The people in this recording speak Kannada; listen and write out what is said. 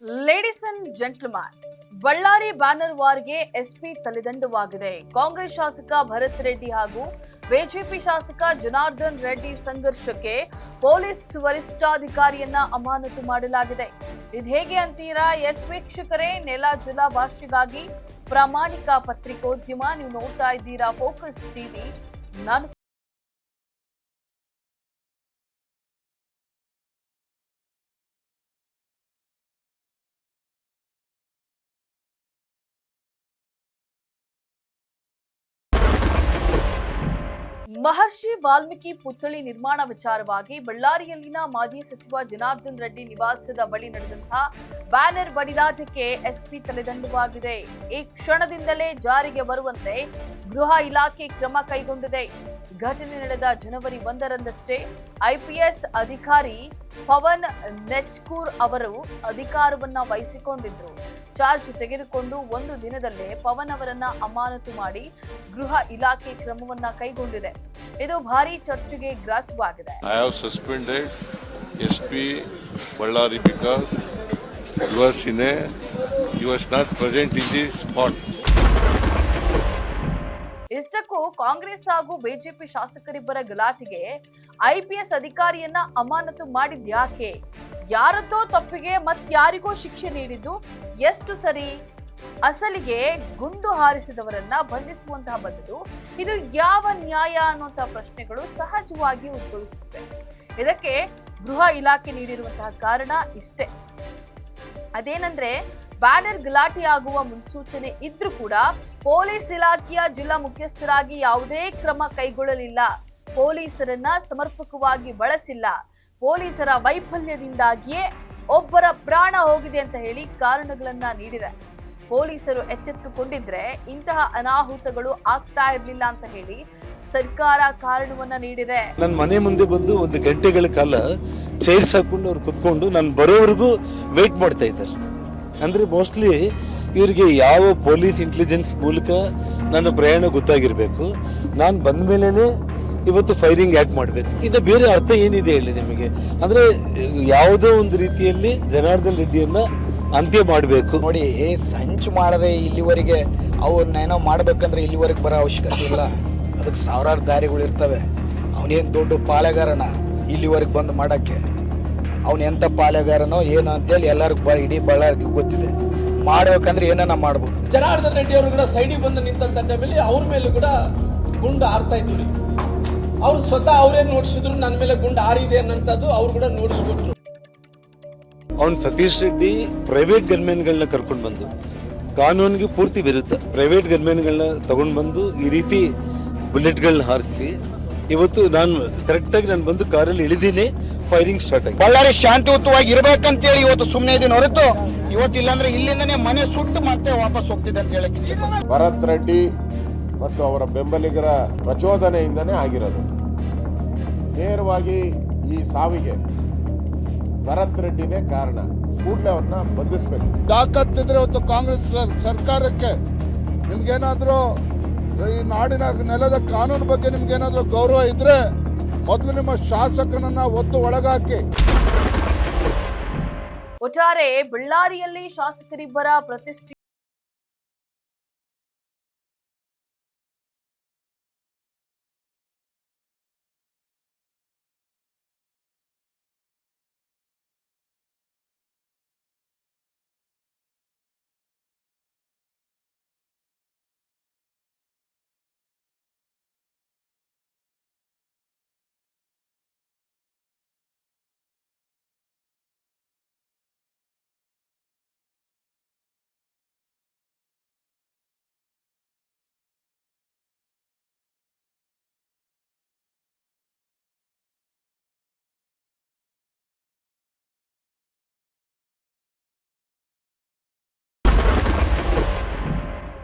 Ladies and gentleman, Ballari banner ವಾರ್ಗೆ ಎಸ್ಪಿ ತಲೆದಂಡವಾಗಿದೆ. ಕಾಂಗ್ರೆಸ್ ಶಾಸಕ ಭರತ್ ರೆಡ್ಡಿ ಹಾಗೂ ಬಿಜೆಪಿ ಶಾಸಕ ಜನಾರ್ದನ್ ರೆಡ್ಡಿ ಸಂಘರ್ಷಕ್ಕೆ ಪೊಲೀಸ್ ವರಿಷ್ಠಾಧಿಕಾರಿಯನ್ನ ಅಮಾನತು ಮಾಡಲಾಗಿದೆ. ಇದು ಹೇಗೆ ಅಂತೀರಾ? ಎಸ್ ವೀಕ್ಷಕರೇ, ನೆಲ ಜಲ ಭಾಷೆಗಾಗಿ ಪ್ರಾಮಾಣಿಕ ಪತ್ರಿಕೋದ್ಯಮ. ನೀವು ನೋಡ್ತಾ ಇದ್ದೀರಾ ಫೋಕಸ್ ಟಿವಿ. ನಾನು ಮಹರ್ಷಿ ವಾಲ್ಮೀಕಿ ಪುತ್ಥಳಿ ನಿರ್ಮಾಣ ವಿಚಾರವಾಗಿ ಬಳ್ಳಾರಿಯಲ್ಲಿನ ಮಾಜಿ ಸಚಿವ ಜನಾರ್ದನ್ ರೆಡ್ಡಿ ನಿವಾಸದ ಬಳಿ ನಡೆದಂತಹ ಬ್ಯಾನರ್ ಬಡಿದಾಟಕ್ಕೆ ಎಸ್ಪಿ ತಲೆದಂಡವಾಗಿದೆ. ಈ ಕ್ಷಣದಿಂದಲೇ ಜಾರಿಗೆ ಬರುವಂತೆ ಗೃಹ ಇಲಾಖೆ ಕ್ರಮ ಕೈಗೊಂಡಿದೆ. ಘಟನೆ ನಡೆದ ಜನವರಿ 1ರಂದಷ್ಟೇ ಐಪಿಎಸ್ ಅಧಿಕಾರಿ ಪವನ್ ನೆಚ್ಕೂರ್ ಅವರು ಅಧಿಕಾರವನ್ನ ವಹಿಸಿಕೊಂಡಿದ್ರು. ಚಾರ್ಜ್ ತೆಗೆದುಕೊಂಡು ಒಂದು ದಿನದಲ್ಲೇ ಪವನ್ ಅವರನ್ನ ಅಮಾನತು ಮಾಡಿ ಗೃಹ ಇಲಾಖೆ ಕ್ರಮವನ್ನ ಕೈಗೊಂಡಿದೆ. ಇದು ಭಾರಿ ಚರ್ಚೆಗೆ ಗ್ರಾಸವಾಗಿದೆ. I have suspended SP Ballari because he was not present in the spot. ಇಷ್ಟಕ್ಕೂ ಕಾಂಗ್ರೆಸ್ ಹಾಗೂ ಬಿಜೆಪಿ ಶಾಸಕರಿಬ್ಬರ ಗಲಾಟೆಗೆ ಐಪಿಎಸ್ ಅಧಿಕಾರಿಯನ್ನ ಅಮಾನತು ಮಾಡಿದ್ಯಾಕೆ? ಯಾರದ್ದೋ ತಪ್ಪಿಗೆ ಮತ್ಯಾರಿಗೋ ಶಿಕ್ಷೆ ನೀಡಿದ್ದು ಎಷ್ಟು ಸರಿ? ಅಸಲಿಗೆ ಗುಂಡು ಹಾರಿಸಿದವರನ್ನ ಬಂಧಿಸುವಂತಹ ಬದಲು ಇದು ಯಾವ ನ್ಯಾಯ ಅನ್ನುವಂತಹ ಪ್ರಶ್ನೆಗಳು ಸಹಜವಾಗಿ ಉದ್ಭವಿಸುತ್ತವೆ. ಇದಕ್ಕೆ ಗೃಹ ಇಲಾಖೆ ನೀಡಿರುವಂತಹ ಕಾರಣ ಇಷ್ಟೇ. ಅದೇನಂದ್ರೆ, ಬ್ಯಾನರ್ ಗಲಾಟೆಯಾಗುವ ಮುನ್ಸೂಚನೆ ಇದ್ರೂ ಕೂಡ ಪೊಲೀಸ್ ಇಲಾಖೆಯ ಜಿಲ್ಲಾ ಮುಖ್ಯಸ್ಥರಾಗಿ ಯಾವುದೇ ಕ್ರಮ ಕೈಗೊಳ್ಳಲಿಲ್ಲ. ಪೊಲೀಸರನ್ನ ಸಮರ್ಪಕವಾಗಿ ಬಳಸಿಲ್ಲ. ಪೊಲೀಸರ ವೈಫಲ್ಯದಿಂದಾಗಿಯೇ ಒಬ್ಬರ ಪ್ರಾಣ ಹೋಗಿದೆ ಅಂತ ಹೇಳಿ ಕಾರಣಗಳನ್ನ ನೀಡಿದೆ. ಪೊಲೀಸರು ಎಚ್ಚೆತ್ತುಕೊಂಡಿದ್ರೆ ಇಂತಹ ಅನಾಹುತಗಳು ಆಗ್ತಾ ಇರಲಿಲ್ಲ ಅಂತ ಹೇಳಿ ಸರ್ಕಾರ ಕಾರಣವನ್ನ ನೀಡಿದೆ. ನನ್ನ ಮನೆ ಮುಂದೆ ಬಂದು 1 ಗಂಟೆಗಳ ಕಾಲ ಚೈರ್ಸ್ ಹಾಕೊಂಡು ಅವ್ರು ಕುತ್ಕೊಂಡು ನಾನು ಬರೋವರೆಗೂ ವೇಟ್ ಮಾಡ್ತಾ ಇದ್ದಾರೆ. ಅಂದ್ರೆ ಮೋಸ್ಟ್ಲಿ ಇವರಿಗೆ ಯಾವ ಪೊಲೀಸ್ ಇಂಟೆಲಿಜೆನ್ಸ್ ಮೂಲಕ ನನ್ನ ಪ್ರಯಾಣ ಗೊತ್ತಾಗಿರ್ಬೇಕು. ನಾನು ಬಂದ ಮೇಲೇನೆ ಇವತ್ತು ಫೈರಿಂಗ್ ಯಾಕೆ ಮಾಡಬೇಕು? ಇನ್ನು ಬೇರೆ ಅರ್ಥ ಏನಿದೆ ಹೇಳಿ ನಿಮಗೆ? ಅಂದ್ರೆ ಯಾವುದೋ ಒಂದು ರೀತಿಯಲ್ಲಿ ಜನಾರ್ದನ್ ರೆಡ್ಡಿಯನ್ನ ಅಂತ್ಯ ಮಾಡಬೇಕು. ನೋಡಿ, ಸಂಚು ಮಾಡದೆ ಇಲ್ಲಿವರೆಗೆ ಅವ್ರನ್ನೇನೋ ಮಾಡ್ಬೇಕಂದ್ರೆ ಇಲ್ಲಿವರೆಗೆ ಬರೋ ಅವಶ್ಯಕತೆ ಇಲ್ಲ. ಅದಕ್ಕೆ ಸಾವಿರಾರು ದಾರಿಗಳು ಇರ್ತವೆ. ಅವನೇನು ದೊಡ್ಡ ಪಾಳೆಗಾರನ ಇಲ್ಲಿವರೆಗೆ ಬಂದು ಮಾಡೋಕ್ಕೆ? ಅವನು ಎಂಥ ಪಾಳೆಗಾರನೋ ಏನು ಅಂತೇಳಿ ಎಲ್ಲರಿಗೂ ಇಡೀ ಬಳ್ಳಾರಿಗೆ ಗೊತ್ತಿದೆ. ಮಾಡ್ಬೇಕಂದ್ರೆ ಏನನ್ನ ಮಾಡ್ಬೋದು. ಜನಾರ್ದನ್ ರೆಡ್ಡಿ ಅವರು ಕೂಡ ಸೈಡಿಗೆ ಬಂದು ನಿಂತಂತ ಮೇಲೆ ಅವ್ರ ಮೇಲೆ ಕೂಡ ಗುಂಡು ಹಾರ್ತಾ ಇದ್ವಿ. ಅವ್ರು ಸ್ವತಃ ಅವರೇ ನೋಡಿಸಿದ್ರು ನನ್ನ ಮೇಲೆ ಗುಂಡು ಹಾರಿದೆ ಅನ್ನೋಂಥದ್ದು ಅವ್ರು ಕೂಡ ನೋಡಿಸ್ಕೊಟ್ರು. ಅವ್ನು ಸತೀಶ್ ರೆಡ್ಡಿ ಪ್ರೈವೇಟ್ ಗನ್ಮೆನ್ಗಳನ್ನ ಕರ್ಕೊಂಡು ಬಂದು, ಕಾನೂನಿಗೆ ಪೂರ್ತಿ ವಿರುದ್ಧ ಪ್ರೈವೇಟ್ ಗನ್ಮೆನ್ಗಳನ್ನ ತಗೊಂಡು ಬಂದು ಈ ರೀತಿ ಬುಲೆಟ್ಗಳನ್ನ ಹಾರಿಸಿ ಇವತ್ತು ನಾನು ಕರೆಕ್ಟಾಗಿ ನಾನು ಬಂದು ಕಾರಲ್ಲಿ ಇಳಿದೀನಿ, ಫೈರಿಂಗ್ ಸ್ಟಾರ್ಟ್ ಆಗಿ. ಬಳ್ಳಾರಿ ಶಾಂತಿಯುತವಾಗಿ ಇರ್ಬೇಕಂತೇಳಿ ಇವತ್ತು ಸುಮ್ಮನೆ ಇದೀನಿ ಹೊರತು ಇವತ್ತು ಇಲ್ಲಾಂದ್ರೆ ಇಲ್ಲಿಂದನೇ ಮನೆ ಸುಟ್ಟು ಮತ್ತೆ ವಾಪಸ್ ಹೋಗ್ತಿದೆ ಅಂತ ಹೇಳಕ್ಕೆ. ಭರತ್ ರೆಡ್ಡಿ ಮತ್ತು ಅವರ ಬೆಂಬಲಿಗರ ಪ್ರಚೋದನೆಯಿಂದನೇ ಆಗಿರೋದು. ನೇರವಾಗಿ ಈ ಸಾವಿಗೆ ಭರತ್ ರೆಡ್ಡಿನೇ ಕಾರಣ. ಕೂಡಲೇ ಅವ್ರನ್ನ ಬಂಧಿಸಬೇಕು. ತಾಕತ್ತಿದ್ರೆ ಇವತ್ತು ಕಾಂಗ್ರೆಸ್ ಸರ್ಕಾರಕ್ಕೆ ನಿಮ್ಗೇನಾದ್ರೂ ಈ ನಾಡಿನ ನೆಲದ ಕಾನೂನು ಬಗ್ಗೆ ನಿಮ್ಗೇನಾದ್ರೂ ಗೌರವ ಇದ್ರೆ ಮೊದಲು ನಿಮ್ಮ ಶಾಸಕನನ್ನ ಒತ್ತು ಒಳಗಾಕಿ. ಒಟ್ಟಾರೆ ಬಳ್ಳಾರಿಯಲ್ಲಿ ಶಾಸಕರಿಬ್ಬರ ಪ್ರತಿಷ್ಠೆ